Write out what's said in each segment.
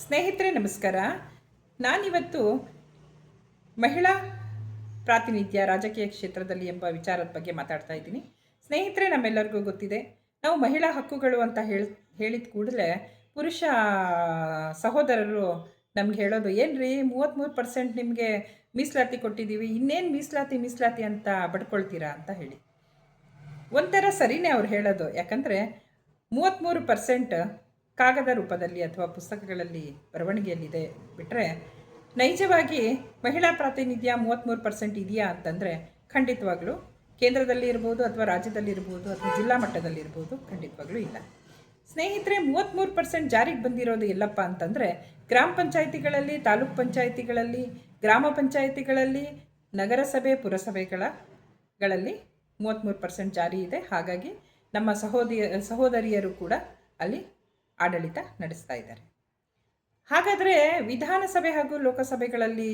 ಸ್ನೇಹಿತರೆ ನಮಸ್ಕಾರ. ನಾನಿವತ್ತು ಮಹಿಳಾ ಪ್ರಾತಿನಿಧ್ಯ ರಾಜಕೀಯ ಕ್ಷೇತ್ರದಲ್ಲಿ ಎಂಬ ವಿಚಾರದ ಬಗ್ಗೆ ಮಾತಾಡ್ತಾ ಇದ್ದೀನಿ. ಸ್ನೇಹಿತರೆ, ನಮ್ಮೆಲ್ಲರಿಗೂ ಗೊತ್ತಿದೆ, ನಾವು ಮಹಿಳಾ ಹಕ್ಕುಗಳು ಅಂತ ಹೇಳಿದ ಕೂಡಲೇ ಪುರುಷ ಸಹೋದರರು ನಮ್ಗೆ ಹೇಳೋದು, ಏನ್ರಿ 33% ನಿಮಗೆ ಮೀಸಲಾತಿ ಕೊಟ್ಟಿದ್ದೀವಿ, ಇನ್ನೇನು ಮೀಸಲಾತಿ ಅಂತ ಬಡ್ಕೊಳ್ತೀರಾ ಅಂತ ಹೇಳಿ. ಒಂಥರ ಸರಿನೇ ಅವ್ರು ಹೇಳೋದು. ಯಾಕಂದರೆ 33% ಕಾಗದ ರೂಪದಲ್ಲಿ ಅಥವಾ ಪುಸ್ತಕಗಳಲ್ಲಿ ಬರವಣಿಗೆಯಲ್ಲಿದೆ ಬಿಟ್ಟರೆ, ನೈಜವಾಗಿ ಮಹಿಳಾ ಪ್ರಾತಿನಿಧ್ಯ 33% ಇದೆಯಾ ಅಂತಂದರೆ ಖಂಡಿತವಾಗ್ಲೂ ಕೇಂದ್ರದಲ್ಲಿ ಇರ್ಬೋದು ಅಥವಾ ರಾಜ್ಯದಲ್ಲಿ ಇರ್ಬೋದು ಅಥವಾ ಜಿಲ್ಲಾ ಮಟ್ಟದಲ್ಲಿ ಇರ್ಬೋದು, ಖಂಡಿತವಾಗ್ಲೂ ಇಲ್ಲ. ಸ್ನೇಹಿತರೆ, 33% ಜಾರಿಗೆ ಬಂದಿರೋದು ಎಲ್ಲಪ್ಪ ಅಂತಂದರೆ ಗ್ರಾಮ ಪಂಚಾಯಿತಿಗಳಲ್ಲಿ, ತಾಲೂಕು ಪಂಚಾಯಿತಿಗಳಲ್ಲಿ, ಗ್ರಾಮ ಪಂಚಾಯಿತಿಗಳಲ್ಲಿ, ನಗರಸಭೆ ಪುರಸಭೆಗಳಲ್ಲಿ 33% ಜಾರಿ ಇದೆ. ಹಾಗಾಗಿ ನಮ್ಮ ಸಹೋದರಿಯರು ಕೂಡ ಅಲ್ಲಿ ಆಡಳಿತ ನಡೆಸ್ತಾ ಇದ್ದಾರೆ. ಹಾಗಾದರೆ ವಿಧಾನಸಭೆ ಹಾಗೂ ಲೋಕಸಭೆಗಳಲ್ಲಿ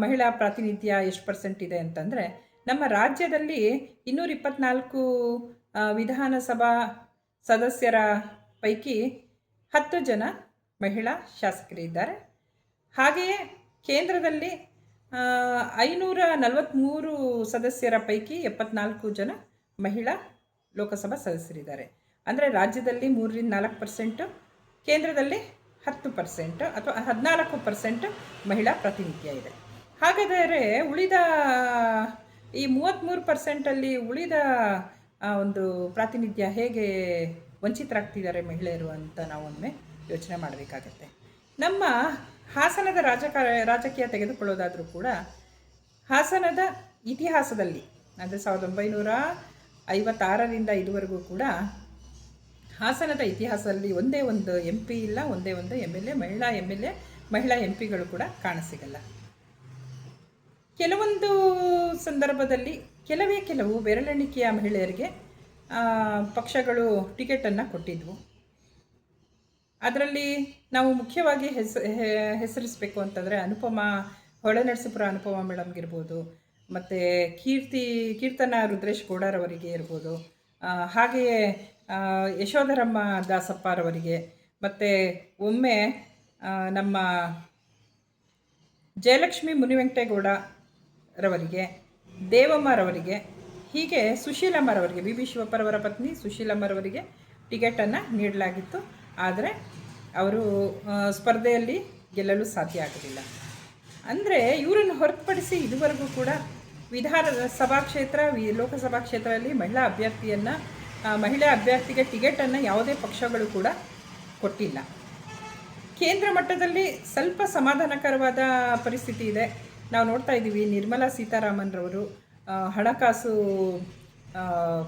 ಮಹಿಳಾ ಪ್ರಾತಿನಿಧ್ಯ ಎಷ್ಟು ಪರ್ಸೆಂಟ್ ಇದೆ ಅಂತಂದರೆ, ನಮ್ಮ ರಾಜ್ಯದಲ್ಲಿ 224 ವಿಧಾನಸಭಾ ಸದಸ್ಯರ ಪೈಕಿ 10 ಜನ ಮಹಿಳಾ ಶಾಸಕರಿದ್ದಾರೆ. ಹಾಗೆಯೇ ಕೇಂದ್ರದಲ್ಲಿ 543 ಸದಸ್ಯರ ಪೈಕಿ 74 ಜನ ಮಹಿಳಾ ಲೋಕಸಭಾ ಸದಸ್ಯರಿದ್ದಾರೆ. ಅಂದರೆ ರಾಜ್ಯದಲ್ಲಿ 3-4%, ಕೇಂದ್ರದಲ್ಲಿ 10% ಅಥವಾ 14% ಮಹಿಳಾ ಪ್ರಾತಿನಿಧ್ಯ ಇದೆ. ಹಾಗಾದರೆ ಉಳಿದ ಈ 33%ಅಲ್ಲಿ ಉಳಿದ ಒಂದು ಪ್ರಾತಿನಿಧ್ಯ ಹೇಗೆ ವಂಚಿತರಾಗ್ತಿದ್ದಾರೆ ಮಹಿಳೆಯರು ಅಂತ ನಾವು ಒಮ್ಮೆ ಯೋಚನೆ ಮಾಡಬೇಕಾಗತ್ತೆ. ನಮ್ಮ ಹಾಸನದ ರಾಜಕೀಯ ತೆಗೆದುಕೊಳ್ಳೋದಾದರೂ ಕೂಡ, ಹಾಸನದ ಇತಿಹಾಸದಲ್ಲಿ ಅಂದರೆ 1956ರಿಂದ ಇದುವರೆಗೂ ಕೂಡ ಹಾಸನದ ಇತಿಹಾಸದಲ್ಲಿ ಒಂದೇ ಒಂದು MP ಇಲ್ಲ, ಒಂದೇ ಒಂದು MLA, ಮಹಿಳಾ MPಗಳು ಕೂಡ ಕಾಣಸಿಗಲ್ಲ. ಕೆಲವೊಂದು ಸಂದರ್ಭದಲ್ಲಿ ಕೆಲವು ಬೆರಳೆಣಿಕೆಯ ಮಹಿಳೆಯರಿಗೆ ಪಕ್ಷಗಳು ಟಿಕೆಟನ್ನು ಕೊಟ್ಟಿದ್ವು. ಅದರಲ್ಲಿ ನಾವು ಮುಖ್ಯವಾಗಿ ಹೆಸರಿಸಬೇಕು ಅಂತಂದರೆ ಹೊಳೆನರಸೀಪುರ ಅನುಪಮಾ ಮೇಡಮ್ಗಿರ್ಬೋದು, ಮತ್ತು ಕೀರ್ತನ ರುದ್ರೇಶ್ ಗೌಡರವರಿಗೆ ಇರ್ಬೋದು, ಹಾಗೆಯೇ ಯಶೋಧರಮ್ಮ ದಾಸಪ್ಪರವರಿಗೆ, ಮತ್ತು ಒಮ್ಮೆ ನಮ್ಮ ಜಯಲಕ್ಷ್ಮಿ ಮುನಿವೆಂಕಟೇಗೌಡರವರಿಗೆ, ದೇವಮ್ಮರವರಿಗೆ, ಹೀಗೆ ಸುಶೀಲಮ್ಮರವರಿಗೆ, BB ಶಿವಪ್ಪರವರ ಪತ್ನಿ ಸುಶೀಲಮ್ಮರವರಿಗೆ ಟಿಕೆಟನ್ನು ನೀಡಲಾಗಿತ್ತು. ಆದರೆ ಅವರು ಸ್ಪರ್ಧೆಯಲ್ಲಿ ಗೆಲ್ಲಲು ಸಾಧ್ಯ ಆಗಲಿಲ್ಲ. ಅಂದರೆ ಇವರನ್ನು ಹೊರತುಪಡಿಸಿ ಇದುವರೆಗೂ ಕೂಡ ವಿಧಾನಸಭಾ ಕ್ಷೇತ್ರ, ಲೋಕಸಭಾ ಕ್ಷೇತ್ರದಲ್ಲಿ ಮಹಿಳಾ ಅಭ್ಯರ್ಥಿಗೆ ಟಿಕೆಟನ್ನು ಯಾವುದೇ ಪಕ್ಷಗಳು ಕೂಡ ಕೊಟ್ಟಿಲ್ಲ. ಕೇಂದ್ರ ಮಟ್ಟದಲ್ಲಿ ಸ್ವಲ್ಪ ಸಮಾಧಾನಕರವಾದ ಪರಿಸ್ಥಿತಿ ಇದೆ. ನಾವು ನೋಡ್ತಾ ಇದ್ದೀವಿ, ನಿರ್ಮಲಾ ಸೀತಾರಾಮನ್ರವರು ಹಣಕಾಸು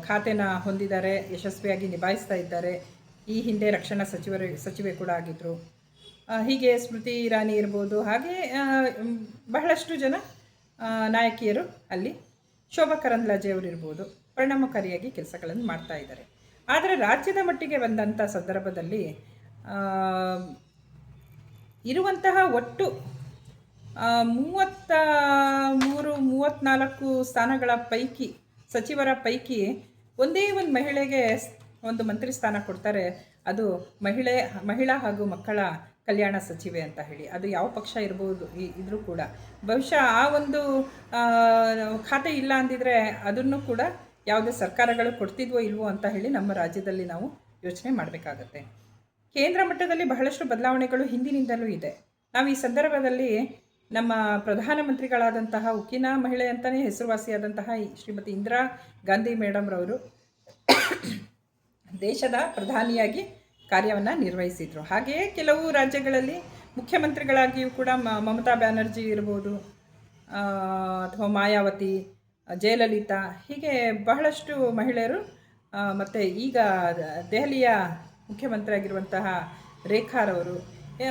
ಖಾತೆನ ಹೊಂದಿದ್ದಾರೆ, ಯಶಸ್ವಿಯಾಗಿ ನಿಭಾಯಿಸ್ತಾ ಇದ್ದಾರೆ. ಈ ಹಿಂದೆ ರಕ್ಷಣಾ ಸಚಿವೆ ಕೂಡ ಆಗಿದ್ದರು. ಹೀಗೆ ಸ್ಮೃತಿ ಇರಾನಿ ಇರ್ಬೋದು, ಹಾಗೆ ಬಹಳಷ್ಟು ಜನ ನಾಯಕಿಯರು ಅಲ್ಲಿ, ಶೋಭಾ ಕರಂದ್ಲಾಜೆಯವರು ಇರ್ಬೋದು, ಪರಿಣಾಮಕಾರಿಯಾಗಿ ಕೆಲಸಗಳನ್ನು ಮಾಡ್ತಾ ಇದ್ದಾರೆ. ಆದರೆ ರಾಜ್ಯದ ಮಟ್ಟಿಗೆ ಬಂದಂಥ ಸಂದರ್ಭದಲ್ಲಿ ಇರುವಂತಹ ಒಟ್ಟು 34 ಸ್ಥಾನಗಳ ಪೈಕಿ, ಸಚಿವರ ಪೈಕಿ ಒಂದೇ ಒಂದು ಮಹಿಳೆಗೆ ಒಂದು ಮಂತ್ರಿ ಸ್ಥಾನ ಕೊಡ್ತಾರೆ. ಅದು ಮಹಿಳಾ ಹಾಗೂ ಮಕ್ಕಳ ಕಲ್ಯಾಣ ಸಚಿವೆ ಅಂತ ಹೇಳಿ. ಅದು ಯಾವ ಪಕ್ಷ ಇದ್ರೂ ಕೂಡ ಬಹುಶಃ ಆ ಒಂದು ಖಾತೆ ಇಲ್ಲ ಅಂದಿದ್ರೆ ಅದನ್ನು ಕೂಡ ಯಾವುದೇ ಸರ್ಕಾರಗಳು ಕೊಡ್ತಿದ್ವೋ ಇಲ್ವೋ ಅಂತ ಹೇಳಿ ನಮ್ಮ ರಾಜ್ಯದಲ್ಲಿ ನಾವು ಯೋಚನೆ ಮಾಡಬೇಕಾಗತ್ತೆ. ಕೇಂದ್ರ ಮಟ್ಟದಲ್ಲಿ ಬಹಳಷ್ಟು ಬದಲಾವಣೆಗಳು ಹಿಂದಿನಿಂದಲೂ ಇದೆ. ನಾವು ಈ ಸಂದರ್ಭದಲ್ಲಿ ನಮ್ಮ ಪ್ರಧಾನಮಂತ್ರಿಗಳಾದಂತಹ ಉಕ್ಕಿನ ಮಹಿಳೆ ಅಂತಲೇ ಹೆಸರುವಾಸಿಯಾದಂತಹ ಶ್ರೀಮತಿ ಇಂದಿರಾ ಗಾಂಧಿ ಮೇಡಮ್ರವರು ದೇಶದ ಪ್ರಧಾನಿಯಾಗಿ ಕಾರ್ಯವನ್ನು ನಿರ್ವಹಿಸಿದರು. ಹಾಗೆಯೇ ಕೆಲವು ರಾಜ್ಯಗಳಲ್ಲಿ ಮುಖ್ಯಮಂತ್ರಿಗಳಾಗಿಯೂ ಕೂಡ ಮಮತಾ ಬ್ಯಾನರ್ಜಿ ಇರ್ಬೋದು, ಅಥವಾ ಮಾಯಾವತಿ, ಜಯಲಲಿತಾ, ಹೀಗೆ ಬಹಳಷ್ಟು ಮಹಿಳೆಯರು, ಮತ್ತು ಈಗ ದೆಹಲಿಯ ಮುಖ್ಯಮಂತ್ರಿ ಆಗಿರುವಂತಹ ರೇಖಾರವರು,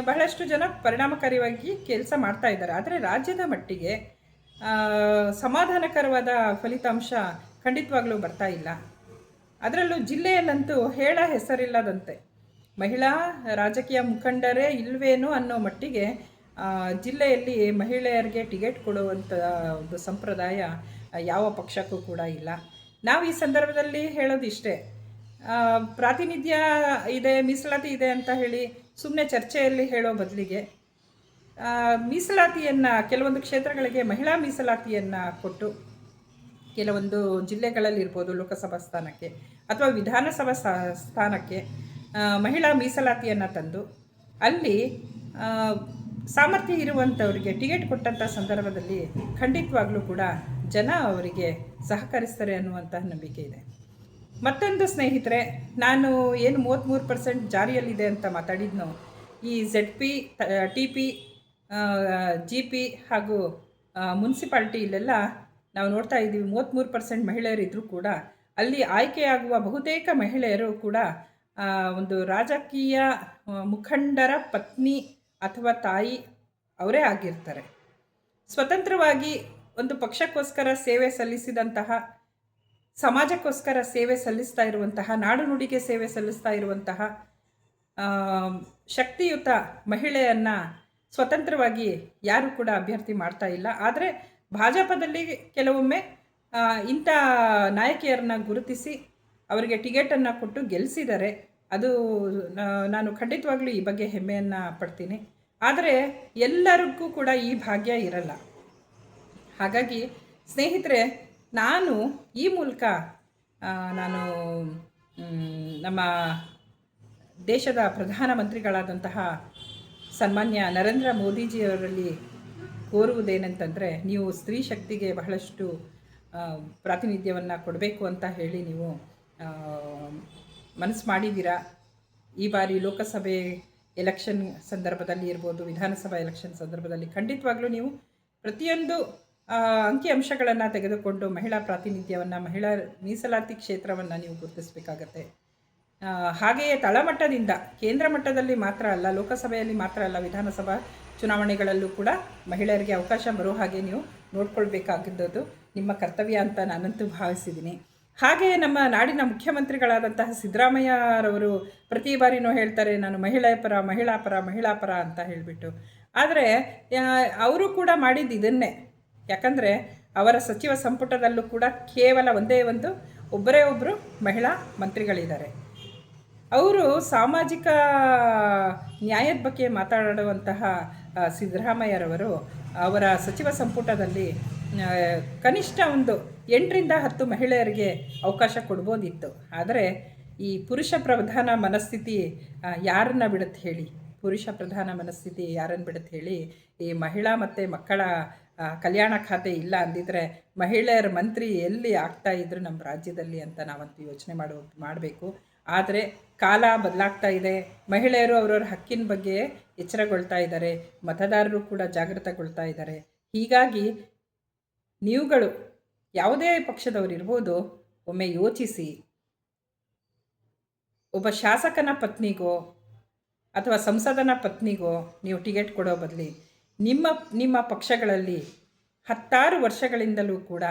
ಬಹಳಷ್ಟು ಜನ ಪರಿಣಾಮಕಾರಿಯಾಗಿ ಕೆಲಸ ಮಾಡ್ತಾ ಇದ್ದಾರೆ. ಆದರೆ ರಾಜ್ಯದ ಮಟ್ಟಿಗೆ ಸಮಾಧಾನಕರವಾದ ಫಲಿತಾಂಶ ಖಂಡಿತವಾಗ್ಲೂ ಬರ್ತಾ ಇಲ್ಲ. ಅದರಲ್ಲೂ ಜಿಲ್ಲೆಯಲ್ಲಂತೂ ಹೆಸರಿಲ್ಲದಂತೆ ಮಹಿಳಾ ರಾಜಕೀಯ ಮುಖಂಡರೇ ಇಲ್ವೇನೋ ಅನ್ನೋ ಮಟ್ಟಿಗೆ ಜಿಲ್ಲೆಯಲ್ಲಿ ಮಹಿಳೆಯರಿಗೆ ಟಿಕೆಟ್ ಕೊಡುವಂಥ ಒಂದು ಸಂಪ್ರದಾಯ ಯಾವ ಪಕ್ಷಕ್ಕೂ ಕೂಡ ಇಲ್ಲ. ನಾವು ಈ ಸಂದರ್ಭದಲ್ಲಿ ಹೇಳೋದಿಷ್ಟೇ, ಪ್ರಾತಿನಿಧ್ಯ ಇದೆ, ಮೀಸಲಾತಿ ಇದೆ ಅಂತ ಹೇಳಿ ಸುಮ್ಮನೆ ಚರ್ಚೆಯಲ್ಲಿ ಹೇಳೋ ಬದಲಿಗೆ ಮೀಸಲಾತಿಯನ್ನು ಕೆಲವೊಂದು ಕ್ಷೇತ್ರಗಳಿಗೆ ಮಹಿಳಾ ಮೀಸಲಾತಿಯನ್ನು ಕೊಟ್ಟು ಕೆಲವೊಂದು ಜಿಲ್ಲೆಗಳಲ್ಲಿರ್ಬೋದು ಲೋಕಸಭಾ ಸ್ಥಾನಕ್ಕೆ ಅಥವಾ ವಿಧಾನಸಭಾ ಸ್ಥಾನಕ್ಕೆ ಮಹಿಳಾ ಮೀಸಲಾತಿಯನ್ನು ತಂದು ಅಲ್ಲಿ ಸಾಮರ್ಥ್ಯ ಇರುವಂಥವರಿಗೆ ಟಿಕೆಟ್ ಕೊಟ್ಟಂಥ ಸಂದರ್ಭದಲ್ಲಿ ಖಂಡಿತವಾಗ್ಲೂ ಕೂಡ ಜನ ಅವರಿಗೆ ಸಹಕರಿಸ್ತಾರೆ ಅನ್ನುವಂತಹ ನಂಬಿಕೆ ಇದೆ. ಮತ್ತೊಂದು ಸ್ನೇಹಿತರೆ, ನಾನು ಏನು 33% ಜಾರಿಯಲ್ಲಿದೆ ಅಂತ ಮಾತಾಡಿದ್ನೋ, ಈ ZP, TP, GP ಹಾಗೂ ಮುನ್ಸಿಪಾಲ್ಟಿ ಇಲ್ಲೆಲ್ಲ ನಾವು ನೋಡ್ತಾ ಇದ್ದೀವಿ 33% ಮಹಿಳೆಯರಿದ್ದರೂ ಕೂಡ ಅಲ್ಲಿ ಆಯ್ಕೆಯಾಗುವ ಬಹುತೇಕ ಮಹಿಳೆಯರು ಕೂಡ ಒಂದು ರಾಜಕೀಯ ಮುಖಂಡರ ಪತ್ನಿ ಅಥವಾ ತಾಯಿ ಅವರೇ ಆಗಿರ್ತಾರೆ. ಸ್ವತಂತ್ರವಾಗಿ ಒಂದು ಪಕ್ಷಕ್ಕೋಸ್ಕರ ಸೇವೆ ಸಲ್ಲಿಸಿದಂತಹ, ಸಮಾಜಕ್ಕೋಸ್ಕರ ಸೇವೆ ಸಲ್ಲಿಸ್ತಾ ಇರುವಂತಹ, ನಾಡು ನುಡಿಗೆ ಸೇವೆ ಸಲ್ಲಿಸ್ತಾ ಇರುವಂತಹ ಶಕ್ತಿಯುತ ಮಹಿಳೆಯನ್ನು ಸ್ವತಂತ್ರವಾಗಿ ಯಾರು ಕೂಡ ಅಭ್ಯರ್ಥಿ ಮಾಡ್ತಾ ಇಲ್ಲ. ಆದರೆ ಭಾಜಪದಲ್ಲಿ ಕೆಲವೊಮ್ಮೆ ಇಂಥ ನಾಯಕಿಯರನ್ನ ಗುರುತಿಸಿ ಅವರಿಗೆ ಟಿಕೆಟನ್ನು ಕೊಟ್ಟು ಗೆಲ್ಲಿಸಿದ್ದಾರೆ. ಅದು ನಾನು ಖಂಡಿತವಾಗ್ಲೂ ಈ ಬಗ್ಗೆ ಹೆಮ್ಮೆಯನ್ನು ಪಡ್ತೀನಿ. ಆದರೆ ಎಲ್ಲರಿಗೂ ಕೂಡ ಈ ಭಾಗ್ಯ ಇರಲ್ಲ. ಹಾಗಾಗಿ ಸ್ನೇಹಿತರೆ, ನಾನು ಈ ಮೂಲಕ ನಾನು ನಮ್ಮ ದೇಶದ ಪ್ರಧಾನಮಂತ್ರಿಗಳಾದಂತಹ ಸನ್ಮಾನ್ಯ ನರೇಂದ್ರ ಮೋದಿಜಿಯವರಲ್ಲಿ ಕೋರುವುದೇನೆಂತಂದರೆ, ನೀವು ಸ್ತ್ರೀ ಶಕ್ತಿಗೆ ಬಹಳಷ್ಟು ಪ್ರಾತಿನಿಧ್ಯವನ್ನು ಕೊಡಬೇಕು ಅಂತ ಹೇಳಿ ನೀವು ಮನಸ್ಸು ಮಾಡಿದ್ದೀರಾ. ಈ ಬಾರಿ ಲೋಕಸಭೆ ಎಲೆಕ್ಷನ್ ಸಂದರ್ಭದಲ್ಲಿ ಇರ್ಬೋದು, ವಿಧಾನಸಭಾ ಎಲೆಕ್ಷನ್ ಸಂದರ್ಭದಲ್ಲಿ ಖಂಡಿತವಾಗ್ಲೂ ನೀವು ಪ್ರತಿಯೊಂದು ಅಂಕಿಅಂಶಗಳನ್ನು ತೆಗೆದುಕೊಂಡು ಮಹಿಳಾ ಪ್ರಾತಿನಿಧ್ಯವನ್ನು, ಮಹಿಳಾ ಮೀಸಲಾತಿ ಕ್ಷೇತ್ರವನ್ನು ನೀವು ಗುರುತಿಸಬೇಕಾಗತ್ತೆ. ಹಾಗೆಯೇ ತಳಮಟ್ಟದಿಂದ, ಕೇಂದ್ರ ಮಟ್ಟದಲ್ಲಿ ಮಾತ್ರ ಅಲ್ಲ, ಲೋಕಸಭೆಯಲ್ಲಿ ಮಾತ್ರ ಅಲ್ಲ, ವಿಧಾನಸಭಾ ಚುನಾವಣೆಗಳಲ್ಲೂ ಕೂಡ ಮಹಿಳೆಯರಿಗೆ ಅವಕಾಶ ಬರೋ ಹಾಗೆ ನೀವು ನೋಡ್ಕೊಳ್ಬೇಕಾಗಿದ್ದು ನಿಮ್ಮ ಕರ್ತವ್ಯ ಅಂತ ನಾನಂತೂ ಭಾವಿಸಿದ್ದೀನಿ. ಹಾಗೆಯೇ ನಮ್ಮ ನಾಡಿನ ಮುಖ್ಯಮಂತ್ರಿಗಳಾದಂತಹ ಸಿದ್ದರಾಮಯ್ಯರವರು ಪ್ರತಿ ಬಾರಿನೂ ಹೇಳ್ತಾರೆ, ನಾನು ಮಹಿಳಾ ಪರ ಅಂತ ಹೇಳಿಬಿಟ್ಟು. ಆದರೆ ಅವರು ಕೂಡ ಮಾಡಿದ್ದು ಇದನ್ನೇ. ಯಾಕಂದರೆ ಅವರ ಸಚಿವ ಸಂಪುಟದಲ್ಲೂ ಕೂಡ ಕೇವಲ ಒಬ್ಬರೇ ಒಬ್ಬರು ಮಹಿಳಾ ಮಂತ್ರಿಗಳಿದ್ದಾರೆ. ಅವರು ಸಾಮಾಜಿಕ ನ್ಯಾಯದ ಬಗ್ಗೆ ಮಾತಾಡುವಂತಹ ಸಿದ್ದರಾಮಯ್ಯರವರು ಅವರ ಸಚಿವ ಸಂಪುಟದಲ್ಲಿ ಕನಿಷ್ಠ 8ರಿಂದ 10 ಮಹಿಳೆಯರಿಗೆ ಅವಕಾಶ ಕೊಡ್ಬೋದಿತ್ತು. ಆದರೆ ಈ ಪುರುಷ ಪ್ರಧಾನ ಮನಸ್ಥಿತಿ ಯಾರನ್ನ ಬಿಡುತ್ತೆ ಹೇಳಿ? ಈ ಮಹಿಳಾ ಮತ್ತು ಮಕ್ಕಳ ಕಲ್ಯಾಣ ಖಾತೆ ಇಲ್ಲ ಅಂದಿದ್ರೆ ಮಹಿಳೆಯರ ಮಂತ್ರಿ ಎಲ್ಲಿ ಆಗ್ತಾ ಇದ್ರು ನಮ್ಮ ರಾಜ್ಯದಲ್ಲಿ ಅಂತ ನಾವಂತೂ ಯೋಚನೆ ಮಾಡಬೇಕು. ಆದರೆ ಕಾಲ ಬದಲಾಗ್ತಾ ಇದೆ. ಮಹಿಳೆಯರು ಅವರವ್ರ ಹಕ್ಕಿನ ಬಗ್ಗೆ ಎಚ್ಚರಗೊಳ್ತಾ ಇದ್ದಾರೆ. ಮತದಾರರು ಕೂಡ ಜಾಗೃತಗೊಳ್ತಾ ಇದ್ದಾರೆ. ಹೀಗಾಗಿ ನೀವುಗಳು ಯಾವುದೇ ಪಕ್ಷದವರಿರ್ಬೋದು, ಒಮ್ಮೆ ಯೋಚಿಸಿ, ಒಬ್ಬ ಶಾಸಕನ ಪತ್ನಿಗೋ ಅಥವಾ ಸಂಸದನ ಪತ್ನಿಗೋ ನೀವು ಟಿಕೆಟ್ ಕೊಡೋ ಬದಲಿ ನಿಮ್ಮ ಪಕ್ಷಗಳಲ್ಲಿ 10 ವರ್ಷಗಳಿಂದಲೂ ಕೂಡ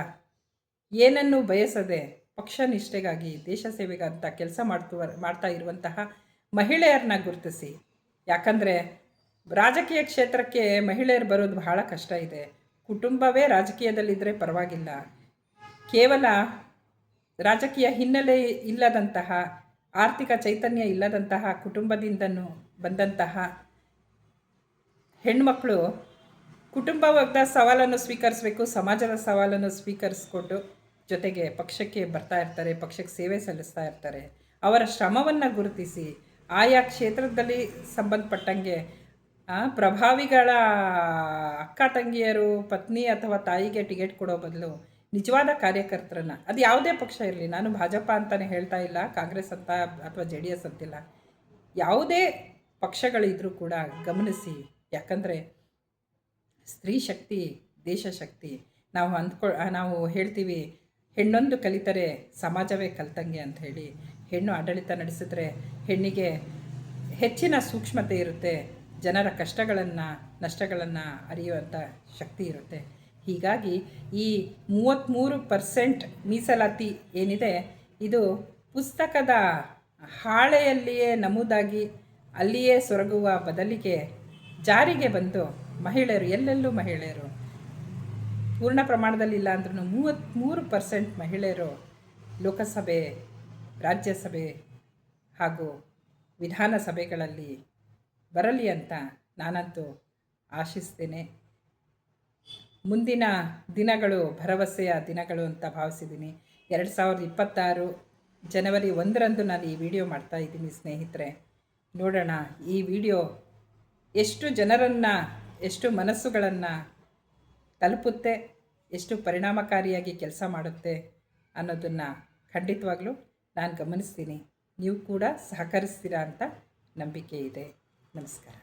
ಏನನ್ನೂ ಬಯಸದೆ ಪಕ್ಷ ನಿಷ್ಠೆಗಾಗಿ, ದೇಶ ಸೇವೆಗಂತ ಕೆಲಸ ಮಾಡ್ತಾ ಇರುವಂತಹ ಮಹಿಳೆಯರನ್ನ ಗುರುತಿಸಿ. ಯಾಕಂದರೆ ರಾಜಕೀಯ ಕ್ಷೇತ್ರಕ್ಕೆ ಮಹಿಳೆಯರು ಬರೋದು ಬಹಳ ಕಷ್ಟ ಇದೆ. ಕುಟುಂಬವೇ ರಾಜಕೀಯದಲ್ಲಿದ್ದರೆ ಪರವಾಗಿಲ್ಲ. ಕೇವಲ ರಾಜಕೀಯ ಹಿನ್ನೆಲೆ ಇಲ್ಲದಂತಹ, ಆರ್ಥಿಕ ಚೈತನ್ಯ ಇಲ್ಲದಂತಹ ಕುಟುಂಬದಿಂದನೂ ಬಂದಂತಹ ಹೆಣ್ಮಕ್ಕಳು ಕುಟುಂಬದ ಸವಾಲನ್ನು ಸ್ವೀಕರಿಸಬೇಕು, ಸಮಾಜದ ಸವಾಲನ್ನು ಸ್ವೀಕರಿಸ್ಕೊಟ್ಟು ಜೊತೆಗೆ ಪಕ್ಷಕ್ಕೆ ಬರ್ತಾ ಇರ್ತಾರೆ, ಪಕ್ಷಕ್ಕೆ ಸೇವೆ ಸಲ್ಲಿಸ್ತಾ ಇರ್ತಾರೆ. ಅವರ ಶ್ರಮವನ್ನು ಗುರುತಿಸಿ ಆಯಾ ಕ್ಷೇತ್ರದಲ್ಲಿ ಸಂಬಂಧಪಟ್ಟಂಗೆ ಪ್ರಭಾವಿಗಳ ಅಕ್ಕ ತಂಗಿಯರು, ಪತ್ನಿ ಅಥವಾ ತಾಯಿಗೆ ಟಿಕೆಟ್ ಕೊಡೋ ಬದಲು ನಿಜವಾದ ಕಾರ್ಯಕರ್ತರನ್ನು, ಅದು ಯಾವುದೇ ಪಕ್ಷ ಇರಲಿ, ನಾನು ಭಾಜಪ ಅಂತಲೇ ಹೇಳ್ತಾ ಇಲ್ಲ, ಕಾಂಗ್ರೆಸ್ ಅಂತ ಅಥವಾ JDS ಅಂತಿಲ್ಲ, ಯಾವುದೇ ಪಕ್ಷಗಳಿದ್ರೂ ಕೂಡ ಗಮನಿಸಿ. ಯಾಕಂದರೆ ಸ್ತ್ರೀ ಶಕ್ತಿ ದೇಶ ಶಕ್ತಿ. ನಾವು ಹೇಳ್ತೀವಿ, ಹೆಣ್ಣೊಂದು ಕಲಿತರೆ ಸಮಾಜವೇ ಕಲ್ತಂಗೆ ಅಂತ ಹೇಳಿ. ಹೆಣ್ಣು ಆಡಳಿತ ನಡೆಸಿದ್ರೆ ಹೆಣ್ಣಿಗೆ ಹೆಚ್ಚಿನ ಸೂಕ್ಷ್ಮತೆ ಇರುತ್ತೆ, ಜನರ ಕಷ್ಟಗಳನ್ನು ನಷ್ಟಗಳನ್ನು ಅರಿಯುವಂಥ ಶಕ್ತಿ ಇರುತ್ತೆ. ಹೀಗಾಗಿ ಈ 33% ಮೀಸಲಾತಿ ಏನಿದೆ, ಇದು ಪುಸ್ತಕದ ಹಾಳೆಯಲ್ಲಿಯೇ ನಮೂದಾಗಿ ಅಲ್ಲಿಯೇ ಸೊರಗುವ ಬದಲಿಗೆ ಜಾರಿಗೆ ಬಂದು ಮಹಿಳೆಯರು, ಎಲ್ಲೆಲ್ಲೂ ಮಹಿಳೆಯರು, ಪೂರ್ಣ ಪ್ರಮಾಣದಲ್ಲಿ ಇಲ್ಲ ಅಂದ್ರೂ 33% ಮಹಿಳೆಯರು ಲೋಕಸಭೆ, ರಾಜ್ಯಸಭೆ ಹಾಗೂ ವಿಧಾನಸಭೆಗಳಲ್ಲಿ ಬರಲಿ ಅಂತ ನಾನಂತೂ ಆಶಿಸ್ತೇನೆ. ಮುಂದಿನ ದಿನಗಳು ಭರವಸೆಯ ದಿನಗಳು ಅಂತ ಭಾವಿಸಿದ್ದೀನಿ. 2026 ಜನವರಿ 1ರಂದು ನಾನು ಈ ವಿಡಿಯೋ ಮಾಡ್ತಾಯಿದ್ದೀನಿ ಸ್ನೇಹಿತರೆ. ನೋಡೋಣ ಈ ವಿಡಿಯೋ ಎಷ್ಟು ಜನರನ್ನು, ಎಷ್ಟು ಮನಸ್ಸುಗಳನ್ನು ತಲುಪುತ್ತೆ, ಎಷ್ಟು ಪರಿಣಾಮಕಾರಿಯಾಗಿ ಕೆಲಸ ಮಾಡುತ್ತೆ ಅನ್ನೋದನ್ನು ಖಂಡಿತವಾಗ್ಲೂ ನಾನು ಗಮನಿಸ್ತೀನಿ. ನೀವು ಕೂಡ ಸಹಕರಿಸ್ತೀರಾ ಅಂತ ನಂಬಿಕೆ ಇದೆ. ನಮಸ್ಕಾರ.